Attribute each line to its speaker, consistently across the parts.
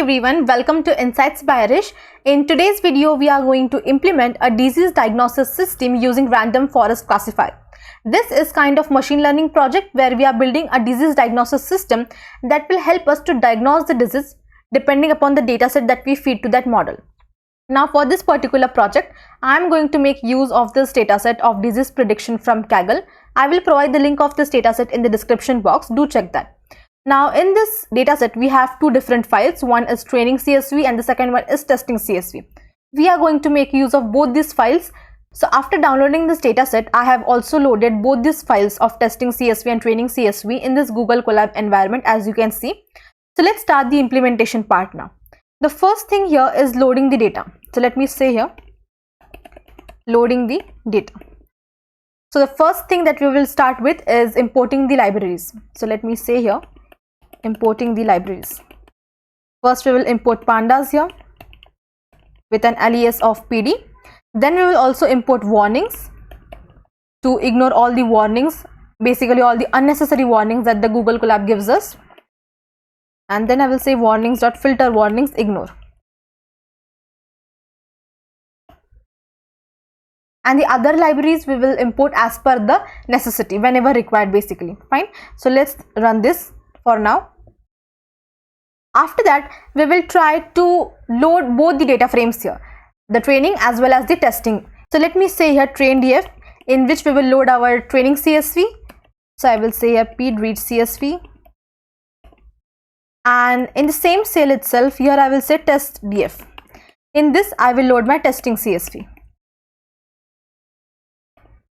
Speaker 1: everyone, welcome to InsightsByRish. In today's video, we are going to implement a disease diagnosis system using random forest classifier. This is kind of machine learning project where we are building a disease diagnosis system that will help us to diagnose the disease depending upon the dataset that we feed to that model. Now for this particular project, I am going to make use of this dataset of disease prediction from Kaggle. I will provide the link of this dataset in the description box. Do check that. Now in this dataset, we have two different files. One is training CSV and the second one is testing CSV. We are going to make use of both these files. So after downloading this dataset, I have also loaded both these files of testing CSV and training CSV in this Google Colab environment, as you can see. So let's start the implementation part now. The first thing here is loading the data. So let me say here, loading the data. So the first thing that we will start with is importing the libraries. So let me say here, importing the libraries. First we will import pandas here with an alias of PD. Then we will also import warnings to ignore all the warnings, basically all the unnecessary warnings that the Google Colab gives us. And then I will say warnings.filter warnings ignore. And the other libraries we will import as per the necessity whenever required, basically. Fine. So let's run this for now. After that, we will try to load both the data frames here, the training as well as the testing. So let me say here train.df, in which we will load our training CSV. So I will say here pd read CSV. And in the same cell itself, here I will say test.df. In this, I will load my testing CSV.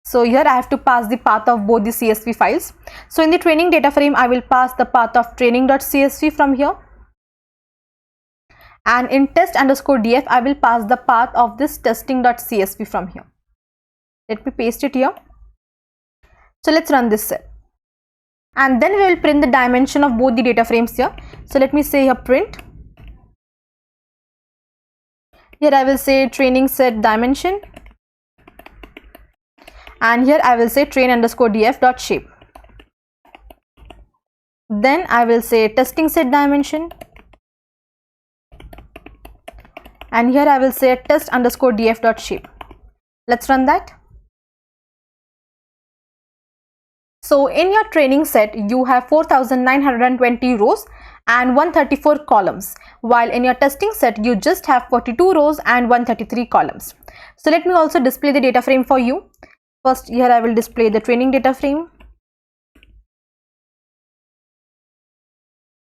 Speaker 1: So here I have to pass the path of both the CSV files. So in the training data frame, I will pass the path of training.csv from here. And in test_df, I will pass the path of this testing.csv from here. Let me paste it here. So let's run this cell. And then we will print the dimension of both the data frames here. So let me say here print. Here I will say training set dimension. And here I will say train_df.shape. Then I will say testing set dimension. And here I will say test_df.shape. Let's run that. So in your training set, you have 4,920 rows and 134 columns, while in your testing set, you just have 42 rows and 133 columns. So let me also display the data frame for you. First, here I will display the training data frame.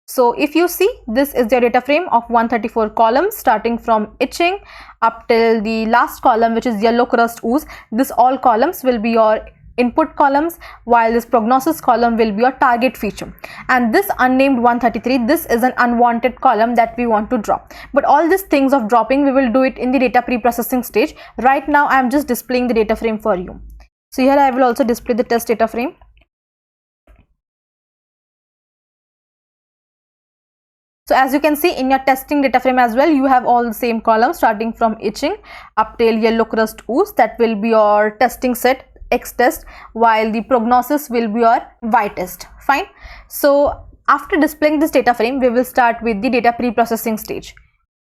Speaker 1: So if you see, this is the data frame of 134 columns, starting from itching up till the last column, which is yellow crust ooze. This all columns will be your input columns, while this prognosis column will be your target feature. And this unnamed 133, this is an unwanted column that we want to drop. But all these things of dropping, we will do it in the data pre-processing stage. Right now, I am just displaying the data frame for you. So here I will also display the test data frame. So as you can see, in your testing data frame as well, you have all the same columns starting from itching up till yellow crust ooze. That will be your testing set X test, while the prognosis will be your Y test. Fine. So after displaying this data frame, we will start with the data pre-processing stage.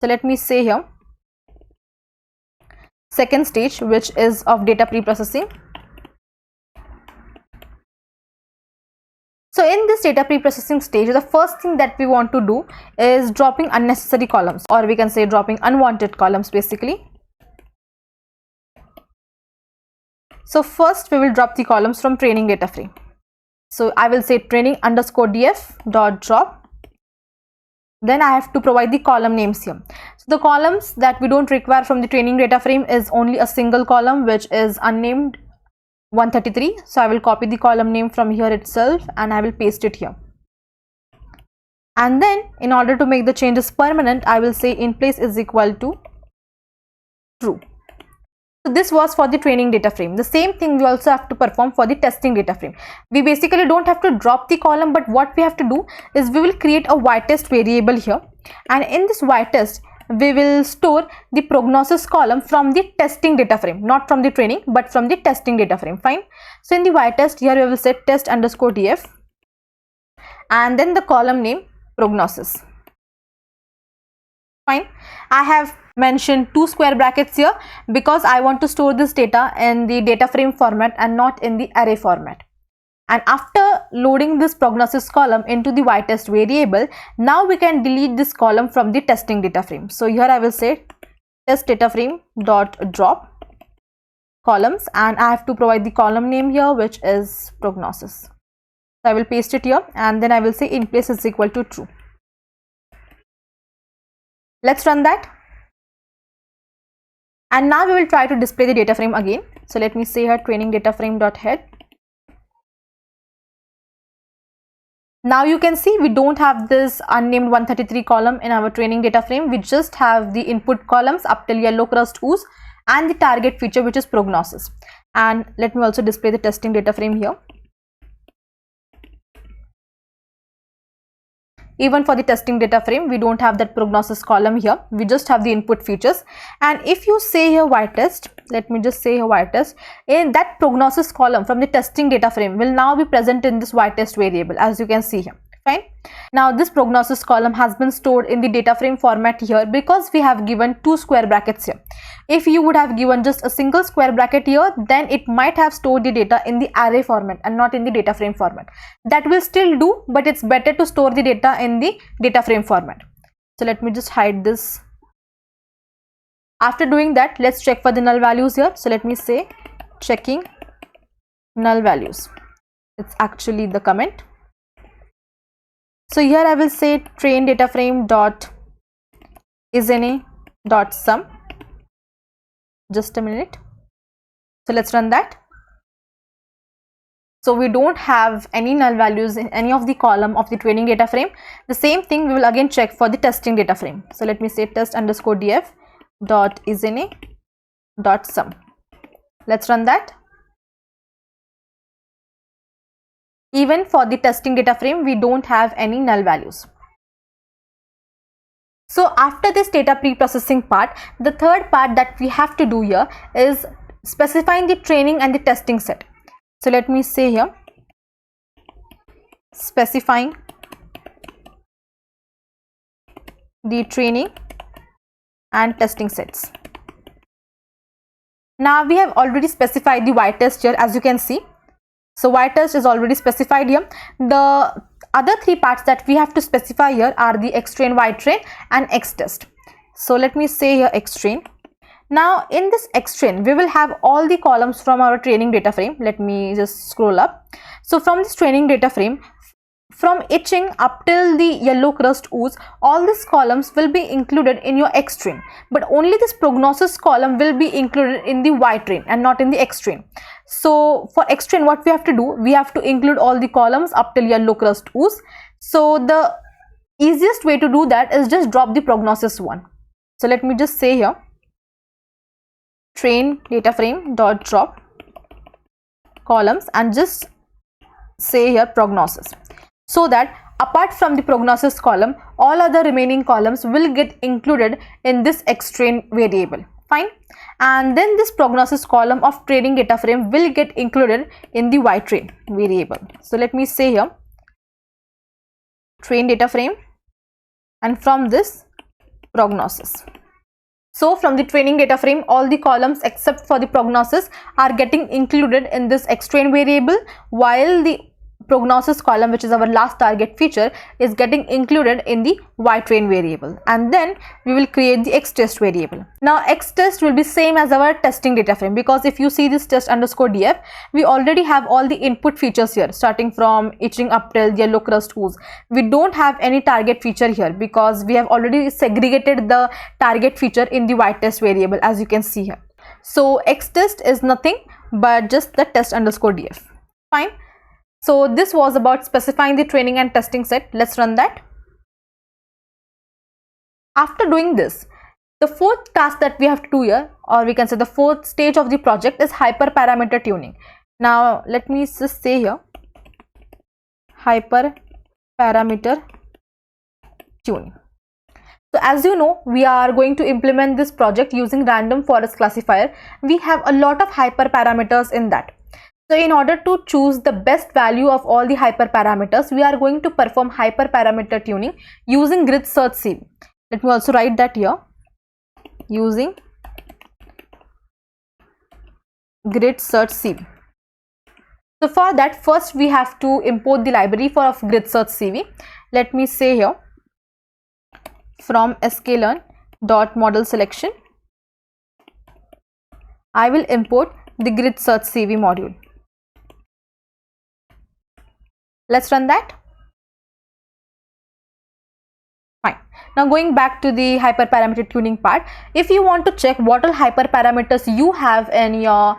Speaker 1: So let me say here second stage, which is of data pre-processing. So in this data pre-processing stage, the first thing that we want to do is dropping unnecessary columns, or we can say dropping unwanted columns, basically. So first we will drop the columns from training data frame. So I will say training_df.drop. Then I have to provide the column names here. So the columns that we don't require from the training data frame is only a single column, which is unnamed 133. So I will copy the column name from here itself and I will paste it here. And then in order to make the changes permanent, I will say in place is equal to true. So this was for the training data frame. The same thing we also have to perform for the testing data frame. We basically don't have to drop the column, but what we have to do is we will create a ytest variable here. And in this ytest, we will store the prognosis column from the testing data frame, not from the training, but from the testing data frame. Fine. So in the ytest, here we will set test_df and then the column name prognosis. Fine. I have mentioned 2 square brackets here because I want to store this data in the data frame format and not in the array format. And after loading this prognosis column into the ytest variable, now we can delete this column from the testing data frame. So here I will say test data frame dot drop columns, and I have to provide the column name here, which is prognosis. So I will paste it here, and then I will say in place is equal to true. Let's run that. And now we will try to display the data frame again. So let me say here training data frame dot head. Now you can see we don't have this unnamed 133 column in our training data frame. We just have the input columns up till yellow crust ooze and the target feature, which is prognosis. And let me also display the testing data frame here. Even for the testing data frame, we don't have that prognosis column here. We just have the input features. And if you say here ytest, let me just say here ytest, in that prognosis column from the testing data frame will now be present in this ytest variable, as you can see here. Fine. Now this prognosis column has been stored in the data frame format here because we have given 2 square brackets here. If you would have given just a single square bracket here, then it might have stored the data in the array format and not in the data frame format. That will still do, but it's better to store the data in the data frame format. So let me just hide this. After doing that, let's check for the null values here. So let me say checking null values. It's actually the comment. So here I will say train data frame dot isNA dot sum. Just a minute. So let's run that. So we don't have any null values in any of the column of the training data frame. The same thing we will again check for the testing data frame. So let me say test underscore df dot isNA dot sum. Let's run that. Even for the testing data frame, we don't have any null values. So after this data pre-processing part, the third part that we have to do here is specifying the training and the testing set. So let me say here specifying the training and testing sets. Now we have already specified the ytest here, as you can see. So ytest is already specified here. The other 3 parts that we have to specify here are the xtrain, ytrain and xtest. So let me say here xtrain. Now in this xtrain, we will have all the columns from our training data frame. Let me just scroll up. So from this training data frame, from itching up till the yellow crust ooze, all these columns will be included in your xtrain, but only this prognosis column will be included in the ytrain and not in the xtrain. So for xtrain, what we have to do, we have to include all the columns up till yellow crust ooze. So the easiest way to do that is just drop the prognosis one. So let me just say here train data frame dot drop columns and just say here prognosis, so that apart from the prognosis column, all other remaining columns will get included in this xtrain variable. Fine. And then this prognosis column of training data frame will get included in the ytrain variable. So let me say here train data frame and from this prognosis. So from the training data frame, all the columns except for the prognosis are getting included in this xtrain variable, while the prognosis column, which is our last target feature, is getting included in the ytrain variable. And then we will create the xtest variable. Now xtest will be same as our testing data frame, because if you see this test underscore df, we already have all the input features here, starting from itching up till yellow crust ooze. We don't have any target feature here because we have already segregated the target feature in the ytest variable, as you can see here. So xtest is nothing but just the test underscore df. Fine. So this was about specifying the training and testing set. Let's run that. After doing this, the fourth task that we have to do here, or we can say the fourth stage of the project, is hyperparameter tuning. Now let me just say here hyperparameter tuning. So as you know, we are going to implement this project using random forest classifier. We have a lot of hyperparameters in that. So in order to choose the best value of all the hyperparameters, we are going to perform hyperparameter tuning using grid search CV. Let me also write that here, using grid search CV. So for that, first we have to import the library for of grid search CV. Let me say here, from sklearn.model selection, I will import the grid search CV module. Let's run that. Fine. Now going back to the hyperparameter tuning part, if you want to check what all hyperparameters you have in your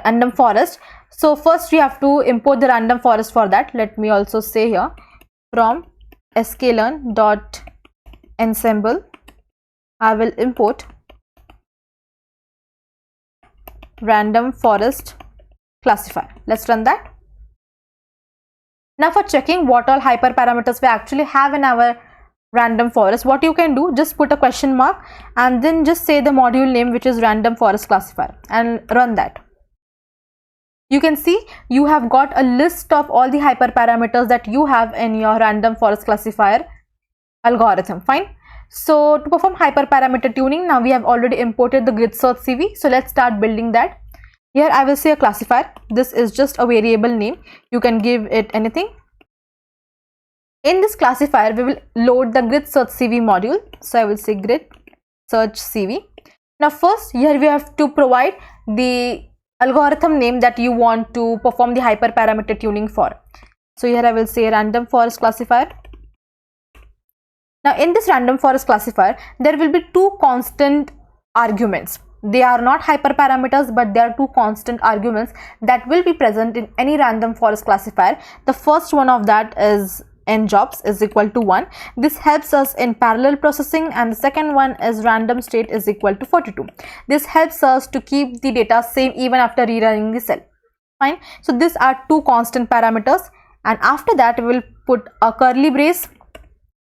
Speaker 1: random forest, so first we have to import the random forest. For that, let me also say here, from sklearn.ensemble, I will import random forest classifier. Let's run that. Now for checking what all hyperparameters we actually have in our random forest, what you can do, just put a question mark and then just say the module name, which is random forest classifier, and run that. You can see you have got a list of all the hyperparameters that you have in your random forest classifier algorithm. Fine. So to perform hyperparameter tuning, now we have already imported the grid search CV. So let's start building that. Here I will say a classifier. This is just a variable name. You can give it anything. In this classifier, we will load the grid search CV module. So I will say grid search CV. Now first, here we have to provide the algorithm name that you want to perform the hyperparameter tuning for. So here I will say random forest classifier. Now in this random forest classifier, there will be two constant arguments. They are not hyperparameters, but they are two constant arguments that will be present in any random forest classifier. The first one of that is njobs is equal to 1. This helps us in parallel processing, and the second one is random state is equal to 42. This helps us to keep the data same even after rerunning the cell. Fine. So these are two constant parameters, and after that we will put a curly brace,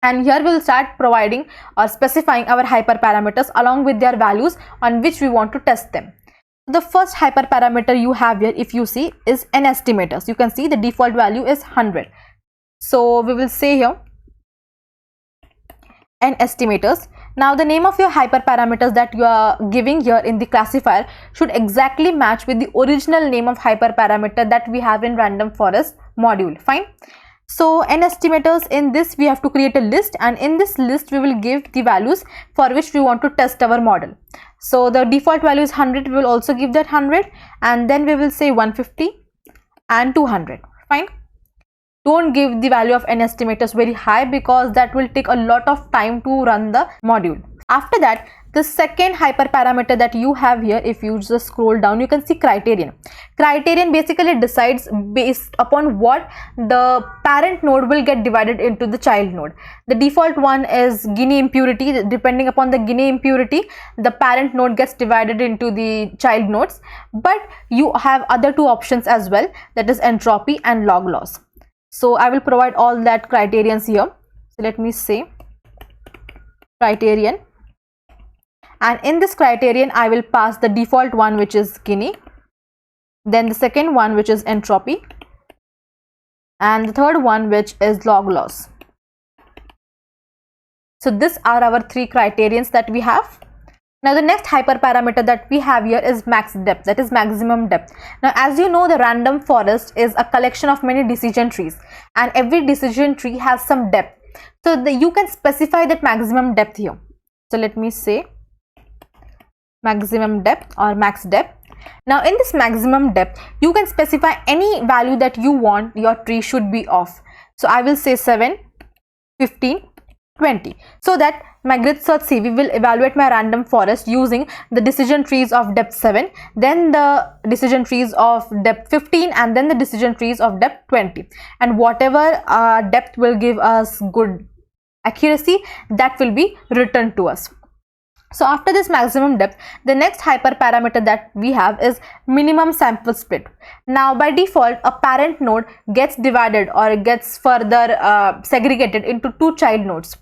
Speaker 1: and here we will start providing or specifying our hyperparameters along with their values on which we want to test them. The first hyperparameter you have here, if you see, is n estimators. You can see the default value is 100. So we will say here n estimators. Now the name of your hyperparameters that you are giving here in the classifier should exactly match with the original name of hyperparameter that we have in random forest module. Fine. So n estimators, in this we have to create a list, and in this list we will give the values for which we want to test our model. So the default value is 100. We will also give that 100, and then we will say 150 and 200. Fine. Don't give the value of n estimators very high, because that will take a lot of time to run the module. After that, the second hyperparameter that you have here, if you just scroll down, you can see criterion. Criterion basically decides based upon what the parent node will get divided into the child node. The default one is Guinea impurity. Depending upon the Guinea impurity, the parent node gets divided into the child nodes, but you have other two options as well, that is entropy and log loss. So I will provide all that criterions here. So let me say criterion, and in this criterion I will pass the default one, which is Guinea, then the second one, which is entropy, and the third one, which is log loss. So these are our three criterions that we have. Now the next hyperparameter that we have here is max depth, that is maximum depth. Now as you know, the random forest is a collection of many decision trees, and every decision tree has some depth. So you can specify that maximum depth here. So let me say maximum depth or max depth. Now in this maximum depth, you can specify any value that you want your tree should be of. So I will say 7, 15, 20, so that my grid search CV will evaluate my random forest using the decision trees of depth 7, then the decision trees of depth 15, and then the decision trees of depth 20, and whatever depth will give us good accuracy, that will be returned to us. So after this maximum depth, the next hyperparameter that we have is minimum sample split. Now by default, a parent node gets divided or gets further segregated into two child nodes.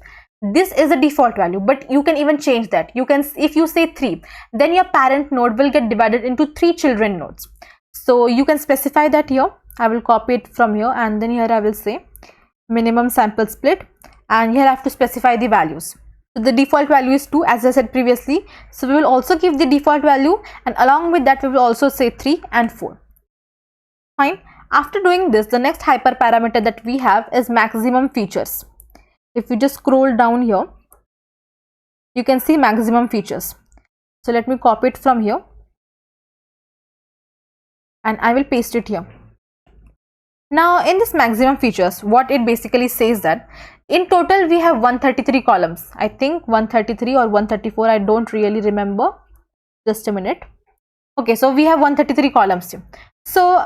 Speaker 1: This is a default value, but you can even change that. You can, if you say 3, then your parent node will get divided into 3 children nodes. So you can specify that here. I will copy it from here, and then here I will say minimum sample split, and here I have to specify the values. So the default value is 2, as I said previously. So we will also give the default value, and along with that we will also say 3 and 4. Fine. After doing this, the next hyperparameter that we have is maximum features. If you just scroll down here, you can see maximum features. So let me copy it from here and I will paste it here. Now in this maximum features, what it basically says that in total we have 133 columns. I think 133 or 134, I don't really remember. Just a minute. Okay, so we have 133 columns here. So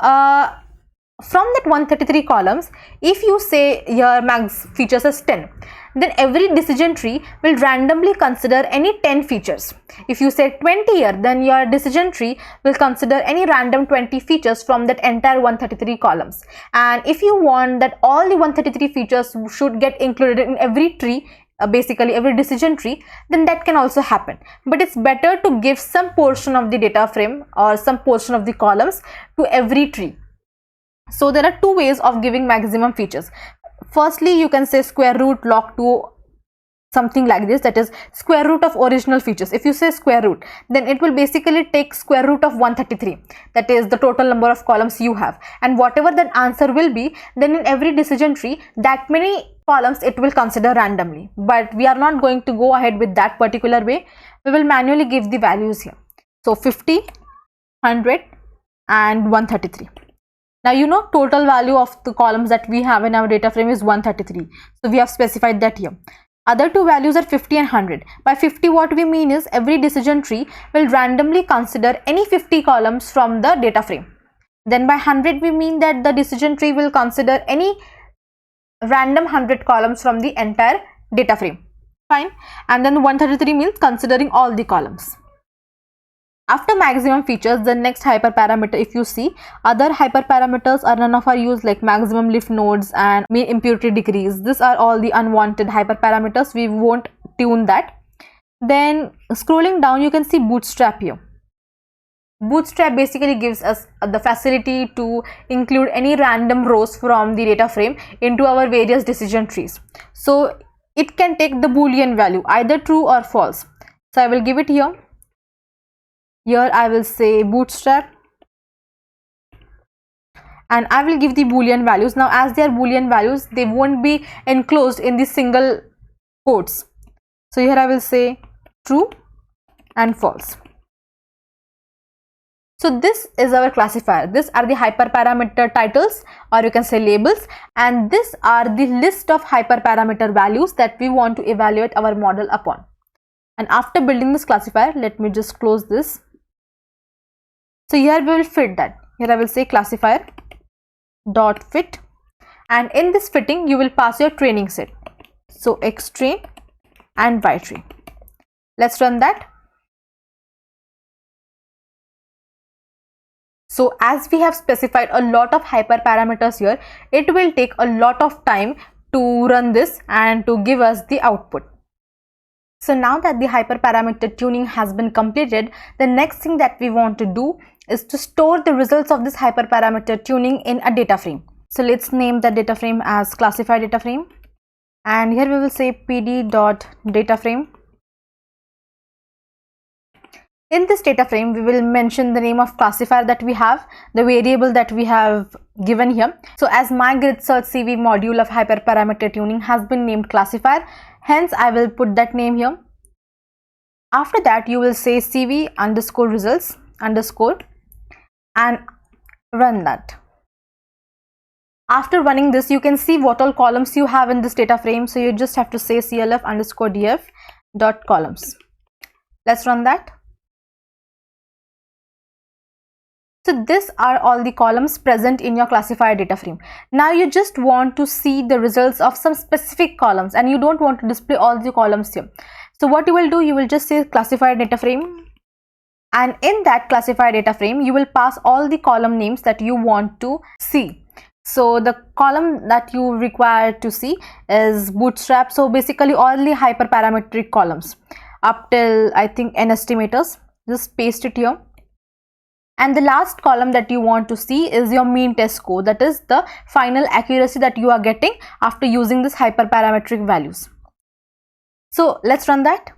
Speaker 1: from that 133 columns, if you say your max features is 10, then every decision tree will randomly consider any 10 features. If you say 20 here, then your decision tree will consider any random 20 features from that entire 133 columns. And if you want that all the 133 features should get included in every tree, basically every decision tree, then that can also happen. But it's better to give some portion of the data frame or some portion of the columns to every tree. So there are two ways of giving maximum features. Firstly, you can say square root log 2, something like this, that is square root of original features. If you say square root, then it will basically take square root of 133, that is the total number of columns you have, and whatever that answer will be, then in every decision tree that many columns it will consider randomly. But we are not going to go ahead with that particular way. We will manually give the values here. So 50, 100 and 133. Now you know total value of the columns that we have in our data frame is 133. So we have specified that here. Other two values are 50 and 100. By 50, what we mean is every decision tree will randomly consider any 50 columns from the data frame. Then by 100, we mean that the decision tree will consider any random 100 columns from the entire data frame. Fine. And then 133 means considering all the columns. After maximum features, the next hyperparameter, if you see, other hyperparameters are none of our use, like maximum lift nodes and mean impurity decrease. These are all the unwanted hyperparameters. We won't tune that. Then scrolling down, you can see bootstrap here. Bootstrap basically gives us the facility to include any random rows from the data frame into our various decision trees. So it can take the Boolean value, either true or false. So I will give it here. Here I will say bootstrap and I will give the Boolean values. Now as they are Boolean values, they won't be enclosed in the single quotes. So here I will say true and false. So this is our classifier. These are the hyperparameter titles, or you can say labels, and these are the list of hyperparameter values that we want to evaluate our model upon. And after building this classifier, let me just close this. So here we will fit that. Here I will say classifier dot fit, and in this fitting you will pass your training set. So xtrain and ytrain. Let's run that. So as we have specified a lot of hyperparameters here, it will take a lot of time to run this and to give us the output. So now that the hyperparameter tuning has been completed, the next thing that we want to do is to store the results of this hyperparameter tuning in a data frame. So let's name the data frame as classified data frame, and here we will say pd.dataframe. In this data frame, we will mention the name of classifier that we have, the variable that we have given here. So as my grid search CV module of hyperparameter tuning has been named classifier, hence I will put that name here. After that, you will say CV underscore results underscore and run that. After running this, you can see what all columns you have in this data frame. So you just have to say clf underscore df dot columns. Let's run that. So these are all the columns present in your classified data frame. Now you just want to see the results of some specific columns and you don't want to display all the columns here. So what you will do, you will just say classified data frame, and in that classified data frame you will pass all the column names that you want to see. So the column that you require to see is bootstrap. So basically all the hyperparametric columns up till I think n estimators. Just paste it here. And the last column that you want to see is your mean test score, that is the final accuracy that you are getting after using this hyperparametric values. So let's run that.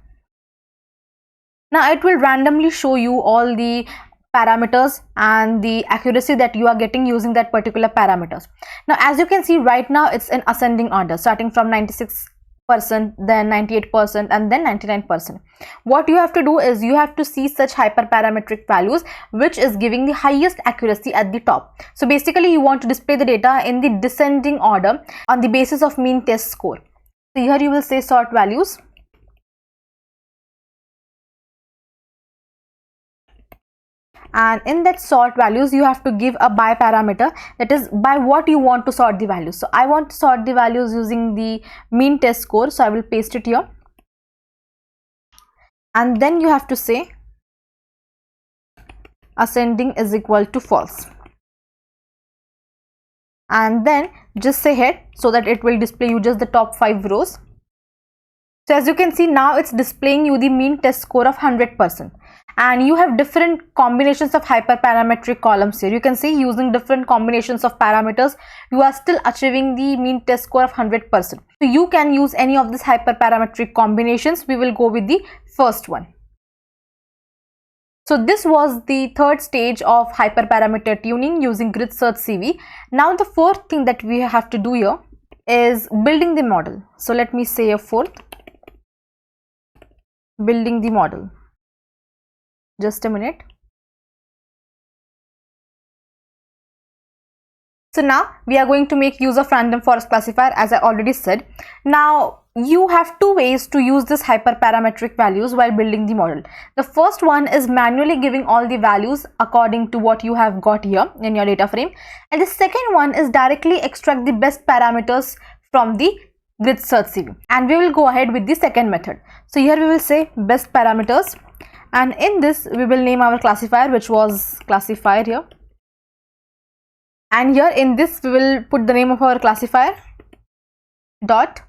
Speaker 1: Now it will randomly show you all the parameters and the accuracy that you are getting using that particular parameters. Now as you can see right now, it's in ascending order, starting from 96%, then 98%, and then 99%. What you have to do is you have to see such hyperparametric values which is giving the highest accuracy at the top. So basically you want to display the data in the descending order on the basis of mean test score. So here you will say sort values. And in that sort values you have to give a by parameter, that is by what you want to sort the values. So I want to sort the values using the mean test score, so I will paste it here. And then you have to say ascending is equal to false, and then just say head, so that it will display you just the top 5 rows. So as you can see, now it's displaying you the mean test score of 100%. And you have different combinations of hyperparametric columns here. You can see using different combinations of parameters, you are still achieving the mean test score of 100%. So you can use any of these hyperparametric combinations. We will go with the first one. So this was the third stage of hyperparameter tuning using grid search CV. Now the fourth thing that we have to do here is building the model. So let me say a fourth, building the model. Just a minute. So now we are going to make use of random forest classifier, as I already said. Now you have two ways to use this hyperparametric values while building the model. The first one is manually giving all the values according to what you have got here in your data frame, and the second one is directly extract the best parameters from the grid search CV, and we will go ahead with the second method. So here we will say best parameters, and in this we will name our classifier, which was classifier here, and here in this we will put the name of our classifier dot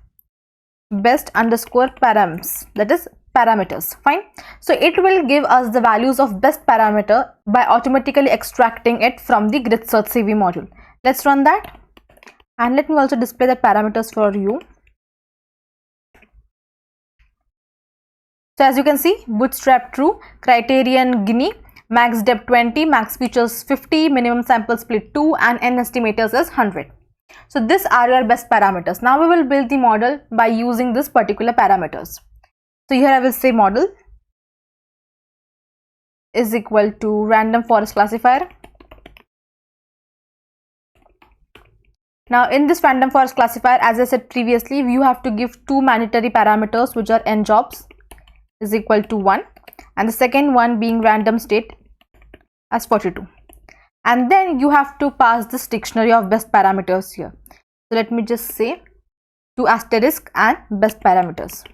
Speaker 1: best underscore params, that is parameters. Fine. So it will give us the values of best parameter by automatically extracting it from the grid search CV module. Let's run that, and let me also display the parameters for you. So as you can see, bootstrap true, criterion Guinea, max depth 20, max features 50, minimum sample split 2, and n estimators is 100. So these are your best parameters. Now we will build the model by using this particular parameters. So here I will say model is equal to random forest classifier. Now in this random forest classifier, as I said previously, you have to give two mandatory parameters, which are n jobs is equal to 1, and the second one being random state as 42, and then you have to pass this dictionary of best parameters here. So let me just say to asterisk and best parameters.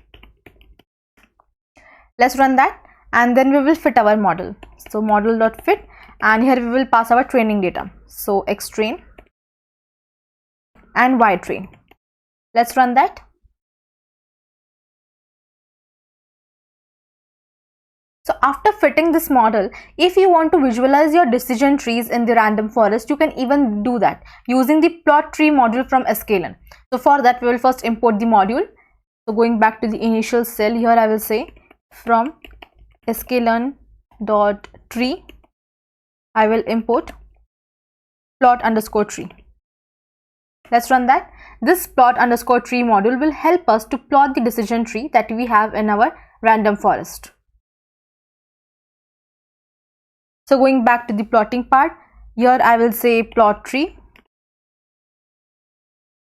Speaker 1: Let's run that, and then we will fit our model. So model.fit, and here we will pass our training data, so x train and y train. Let's run that. So after fitting this model, if you want to visualize your decision trees in the random forest, you can even do that using the plot tree module from sklearn. So for that we will first import the module. So going back to the initial cell, here I will say from sklearn.tree I will import plot underscore tree. Let's run that. This plot underscore tree module will help us to plot the decision tree that we have in our random forest. So going back to the plotting part, here I will say plot tree.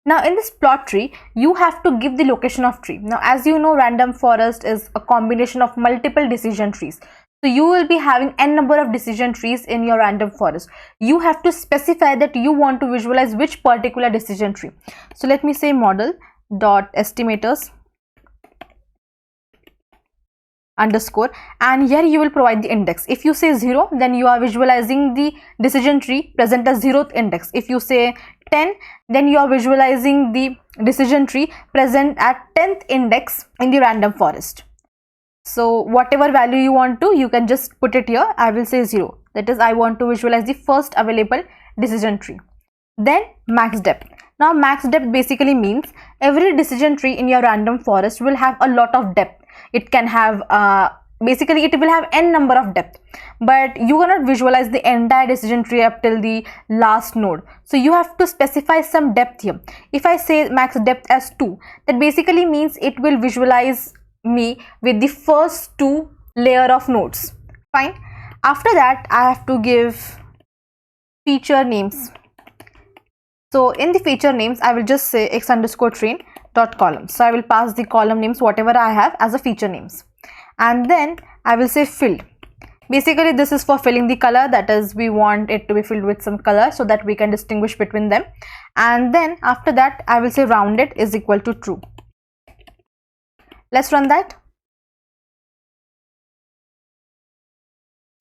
Speaker 1: Now in this plot tree, you have to give the location of tree. Now as you know, random forest is a combination of multiple decision trees. So you will be having n number of decision trees in your random forest. You have to specify that you want to visualize which particular decision tree. So let me say model dot estimators underscore, and here you will provide the index. If you say 0, then you are visualizing the decision tree present as 0th index. If you say 10, then you are visualizing the decision tree present at 10th index in the random forest. So whatever value you want to, you can just put it here. I will say 0, that is I want to visualize the first available decision tree. Then max depth. Now max depth basically means every decision tree in your random forest will have a lot of depth. It can have basically it will have n number of depth, but you cannot visualize the entire decision tree up till the last node. So you have to specify some depth here. If I say max depth as 2, that basically means it will visualize me with the first 2 layer of nodes. Fine. After that, I have to give feature names. So in the feature names, I will just say x_train.column. So I will pass the column names whatever I have as a feature names, and then I will say filled. Basically this is for filling the color, that is we want it to be filled with some color so that we can distinguish between them. And then after that I will say rounded is equal to true. Let's run that.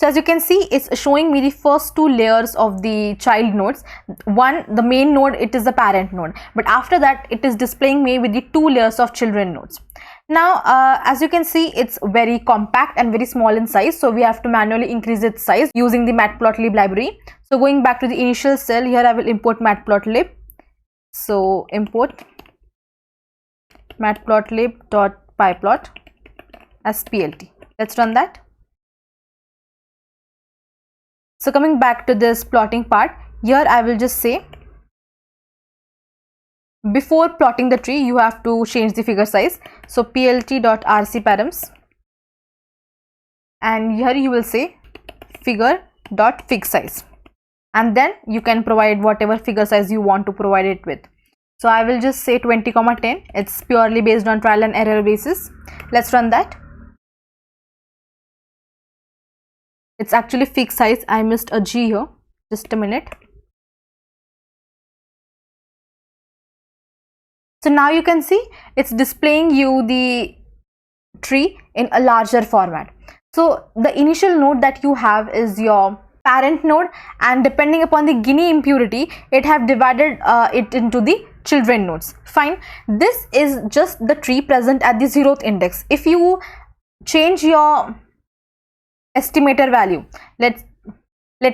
Speaker 1: So as you can see, it's showing me the first 2 layers of the child nodes. One, the main node, it is the parent node, but after that it is displaying me with the 2 layers of children nodes. Now as you can see, it's very compact and very small in size, so we have to manually increase its size using the matplotlib library. So going back to the initial cell, here I will import matplotlib. So import matplotlib.pyplot as plt. Let's run that. So coming back to this plotting part, here I will just say, before plotting the tree you have to change the figure size. So plt.rc_params, and here you will say figure.figsize, and then you can provide whatever figure size you want to provide it with. So I will just say 20,10. It's purely based on trial and error basis. Let's run that. It's actually fixed size. I missed a G here. Just a minute. So now you can see it's displaying you the tree in a larger format. So the initial node that you have is your parent node, and depending upon the Guinea impurity, it have divided it into the children nodes. Fine. This is just the tree present at the 0th index. If you change your estimator value, let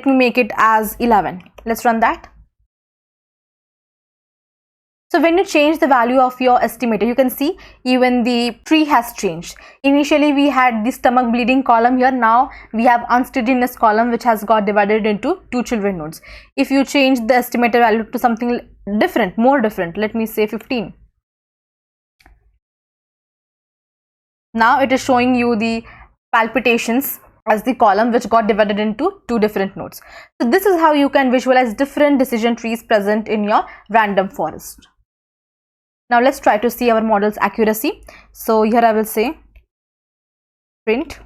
Speaker 1: me make it as 11. Let's run that. So when you change the value of your estimator, you can see even the tree has changed. Initially we had the stomach bleeding column here. Now we have unsteadiness column, which has got divided into 2 children nodes. If you change the estimator value to something different, more different, let me say 15. Now it is showing you the palpitations as the column which got divided into 2 different nodes. So this is how you can visualize different decision trees present in your random forest. Now let's try to see our model's accuracy. So here I will say print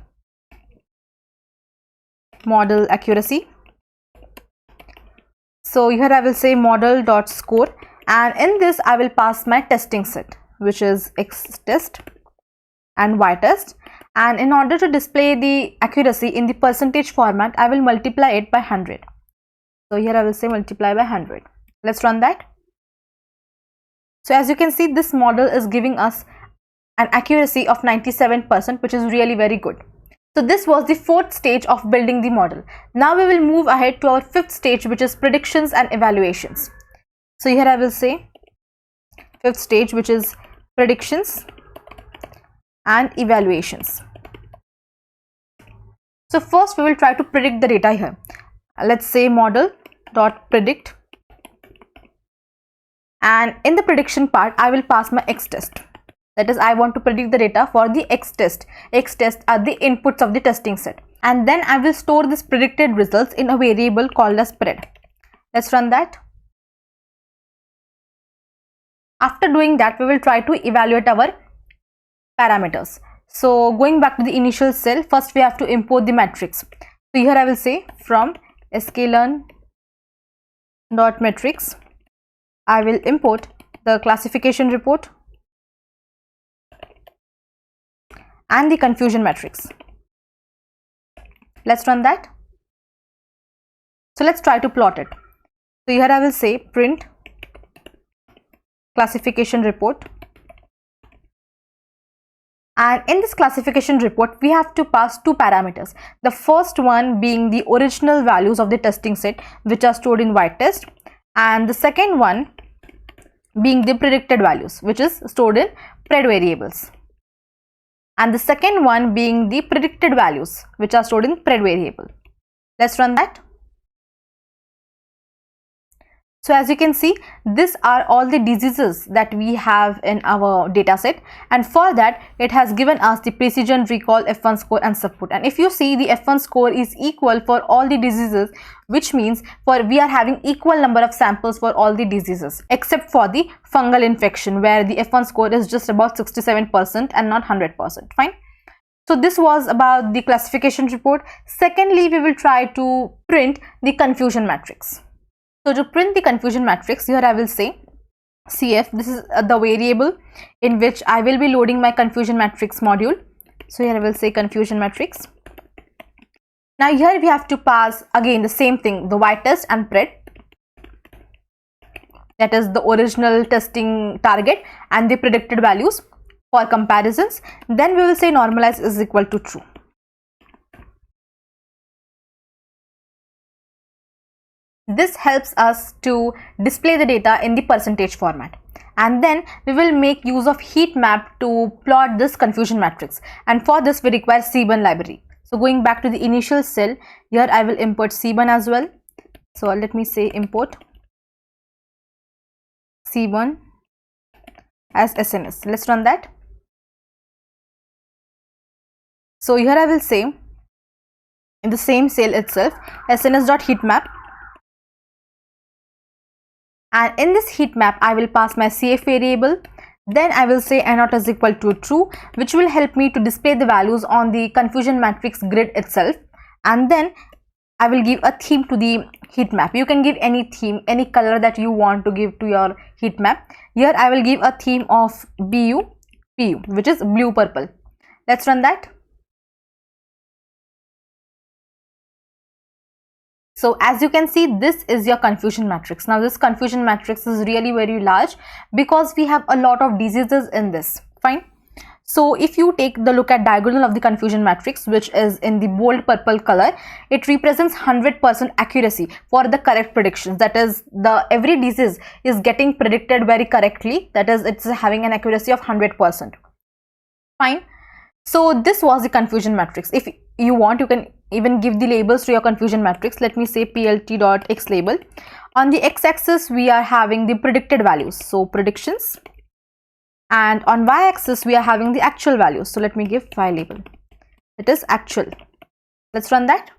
Speaker 1: model accuracy. So here I will say model.score, and in this I will pass my testing set, which is x test and y test. And in order to display the accuracy in the percentage format, I will multiply it by 100. So here I will say multiply by 100. Let's run that. So as you can see, this model is giving us an accuracy of 97%, which is really very good. So this was the 4th stage of building the model. Now we will move ahead to our 5th stage, which is predictions and evaluations. So here I will say 5th stage, which is predictions and evaluations. So first we will try to predict the data here. Let's say model.predict, and in the prediction part I will pass my x test. That is, I want to predict the data for the x test. X test are the inputs of the testing set, and then I will store this predicted results in a variable called as pred. Let's run that. After doing that, we will try to evaluate our parameters. So going back to the initial cell, first we have to import the matrix. So here I will say from sklearn.matrix, I will import the classification report and the confusion matrix. Let's run that. So let's try to plot it. So here I will say print classification report, and in this classification report we have to pass 2 parameters. The first one being the original values of the testing set, which are stored in white test, and the second one being the predicted values, which is stored in pred variables, and the second one being the predicted values, which are stored in pred variable. Let's run that. So as you can see, these are all the diseases that we have in our data set, and for that it has given us the precision, recall, F1 score and support. And if you see, the F1 score is equal for all the diseases, which means we are having equal number of samples for all the diseases except for the fungal infection, where the F1 score is just about 67% and not 100%. Fine. So this was about the classification report. Secondly, we will try to print the confusion matrix. So to print the confusion matrix, here I will say CF, this is the variable in which I will be loading my confusion matrix module. So here I will say confusion matrix. Now here we have to pass again the same thing, the y-test and pred, that is the original testing target and the predicted values for comparisons. Then we will say normalize is equal to true. This helps us to display the data in the percentage format, and then we will make use of heat map to plot this confusion matrix, and for this we require cbun library. So going back to the initial cell, here I will import cbun as well. So let me say import cbun as SNS. Let's run that. So here I will say in the same cell itself sns.heatmap, and in this heat map I will pass my CF variable. Then I will say N0 is equal to true, which will help me to display the values on the confusion matrix grid itself, and then I will give a theme to the heat map. You can give any theme, any color that you want to give to your heat map. Here I will give a theme of BU, PU, which is blue purple. Let's run that. So as you can see, this is your confusion matrix. Now this confusion matrix is really very large because we have a lot of diseases in this. Fine. So if you take the look at diagonal of the confusion matrix, which is in the bold purple color, it represents 100% accuracy for the correct predictions. That is, every disease is getting predicted very correctly. That is, it's having an accuracy of 100%. Fine. So this was the confusion matrix. If you want, you can even give the labels to your confusion matrix. Let me say plt.x label. On the x-axis we are having the predicted values, so predictions, and on y-axis we are having the actual values. So let me give y label, it is actual. Let's run that.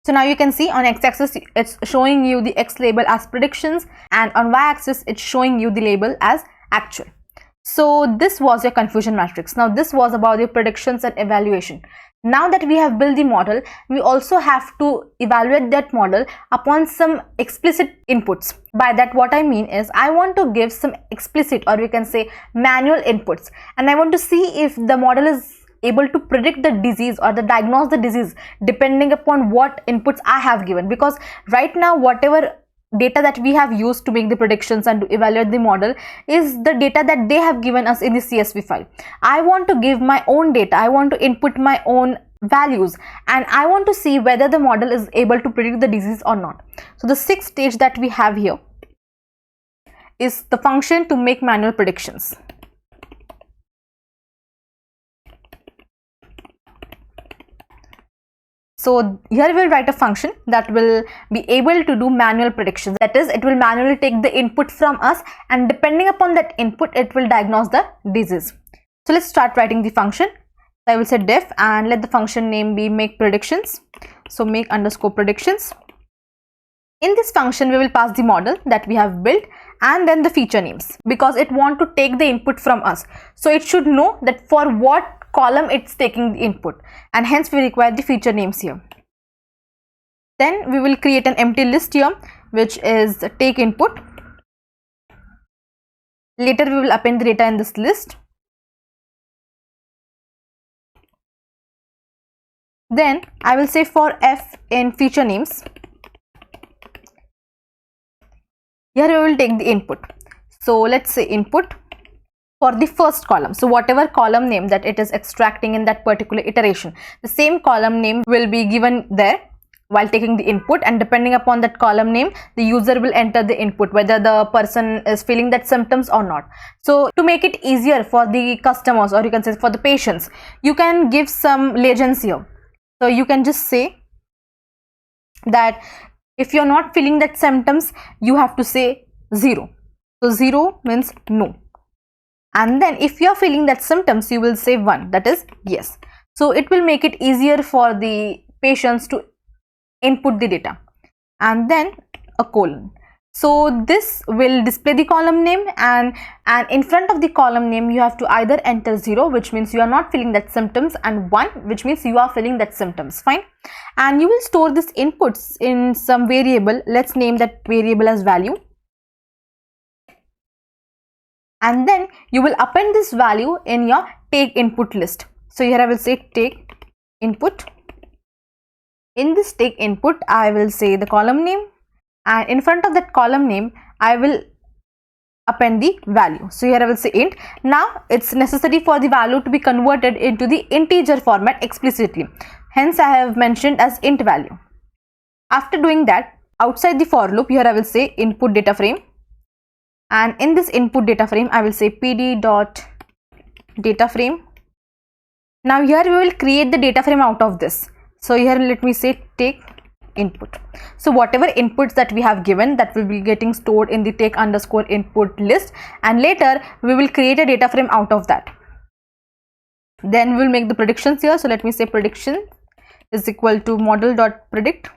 Speaker 1: So now you can see on x-axis it's showing you the x label as predictions, and on y-axis it's showing you the label as actual. So this was your confusion matrix. Now this was about the predictions and evaluation. Now that we have built the model, we also have to evaluate that model upon some explicit inputs. By that what I mean is, I want to give some explicit, or we can say manual inputs, and I want to see if the model is able to predict the disease or diagnose the disease depending upon what inputs I have given. Because right now whatever data that we have used to make the predictions and to evaluate the model is the data that they have given us in the CSV file. I want to give my own data, I want to input my own values, and I want to see whether the model is able to predict the disease or not. So the sixth stage that we have here is the function to make manual predictions. So here we will write a function that will be able to do manual predictions. That is, it will manually take the input from us, and depending upon that input it will diagnose the disease. So let's start writing the function. I will say def and let the function name be make predictions. So make underscore predictions. In this function we will pass the model that we have built and then the feature names, because it want to take the input from us. So it should know that for what column it's taking the input, and hence we require the feature names here. Then we will create an empty list here, which is take input. Later we will append the data in this list. Then I will say for f in feature names, here we will take the input. So let's say input for the first column. So whatever column name that it is extracting in that particular iteration, the same column name will be given there. while taking the input, and depending upon that column name, the user will enter the input, whether the person is feeling that symptoms or not. So to make it easier for the customers, or you can say for the patients, you can give some legends here. So you can just say that if you're not feeling that symptoms, you have to say 0. So 0 means no. And then if you're feeling that symptoms, you will say 1, that is yes. So it will make it easier for the patients to input the data. And then a colon. So this will display the column name, and in front of the column name you have to either enter 0, which means you are not feeling that symptoms, and 1, which means you are feeling that symptoms. Fine. And you will store this inputs in some variable. Let's name that variable as value. And then you will append this value in your take input list. So here I will say take input. In this take input, I will say the column name, and in front of that column name I will append the value. So here I will say int. Now it's necessary for the value to be converted into the integer format explicitly, hence I have mentioned as int value. After doing that, outside the for loop, here I will say input data frame, and in this input data frame I will say pd dot data frame. Now here we will create the data frame out of this. So here let me say take input. So whatever inputs that we have given, that will be getting stored in the take underscore input list, and later we will create a data frame out of that. Then we will make the predictions here. So let me say prediction is equal to model.predict.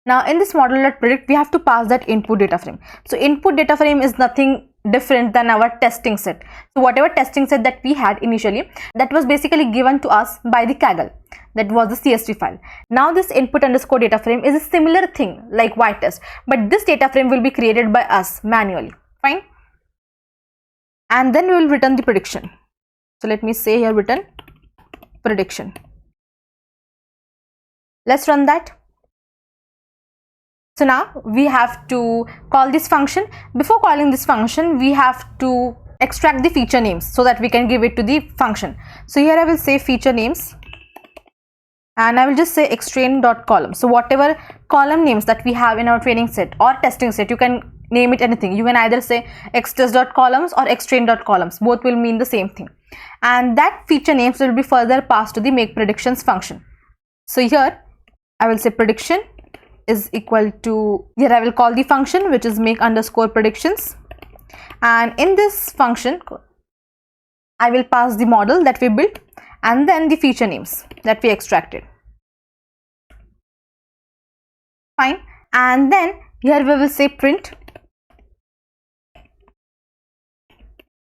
Speaker 1: Now in this model.predict, we have to pass that input data frame. So input data frame is nothing different than our testing set. So whatever testing set that we had initially, that was basically given to us by the Kaggle, that was the CSV file. Now this input underscore data frame is a similar thing like ytest, but this data frame will be created by us manually. Fine. And then we will return the prediction. So let me say here return prediction. Let's run that. So now we have to call this function. Before calling this function, we have to extract the feature names so that we can give it to the function. So here I will say feature names, and I will just say xtrain.column. So whatever column names that we have in our training set or testing set, you can name it anything. You can either say xtest.columns or xtrain.columns. Both will mean the same thing. And that feature names will be further passed to the make predictions function. So here I will say prediction is equal to, here I will call the function which is make underscore predictions, and in this function I will pass the model that we built and then the feature names that we extracted. Fine. And then here we will say print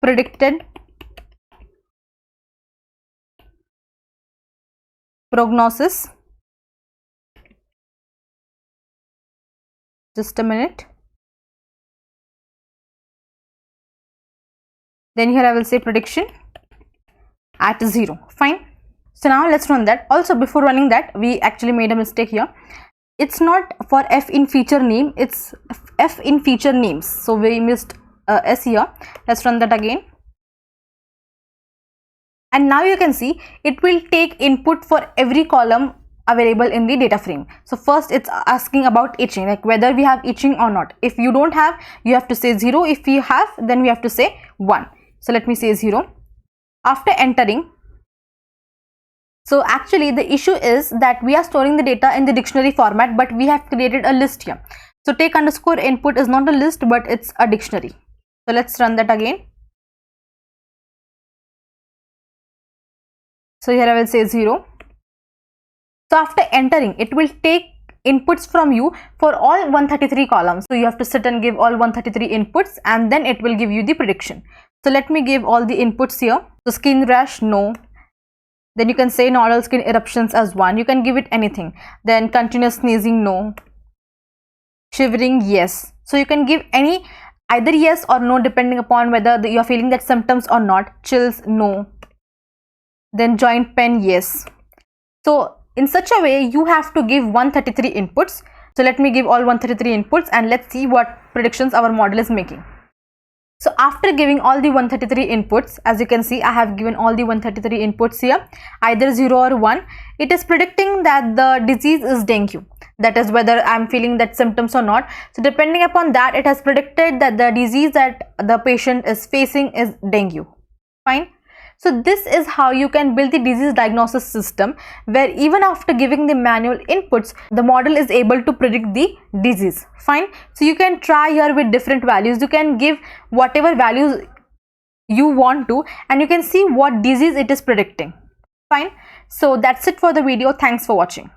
Speaker 1: predicted prognosis. Just a minute. Then here I will say prediction at 0. Fine. So now let's run that. Also before running that, we actually made a mistake here. It's not for f in feature name, it's f in feature names. So we missed s here. Let's run that again. And now you can see it will take input for every column available in the data frame. So first it's asking about itching, like whether we have itching or not. If you don't have, you have to say 0. If you have, then we have to say 1. So let me say 0. After entering, so actually the issue is that we are storing the data in the dictionary format, but we have created a list here. So take underscore input is not a list, but it's a dictionary. So let's run that again. So here I will say 0. So after entering, it will take inputs from you for all 133 columns. So you have to sit and give all 133 inputs, and then it will give you the prediction. So let me give all the inputs here. So skin rash, no. Then you can say nodal skin eruptions as 1. You can give it anything. Then continuous sneezing, no. Shivering, yes. So you can give any either yes or no depending upon whether you are feeling that symptoms or not. Chills, no. Then joint pain, yes. So in such a way, you have to give 133 inputs. So let me give all 133 inputs and let's see what predictions our model is making. So after giving all the 133 inputs, as you can see, I have given all the 133 inputs here, either 0 or 1. It is predicting that the disease is dengue. That is whether I am feeling that symptoms or not. So depending upon that, it has predicted that the disease that the patient is facing is dengue. Fine. So this is how you can build the disease diagnosis system, where even after giving the manual inputs, the model is able to predict the disease. Fine. So you can try here with different values. You can give whatever values you want to, and you can see what disease it is predicting. Fine. So that's it for the video. Thanks for watching.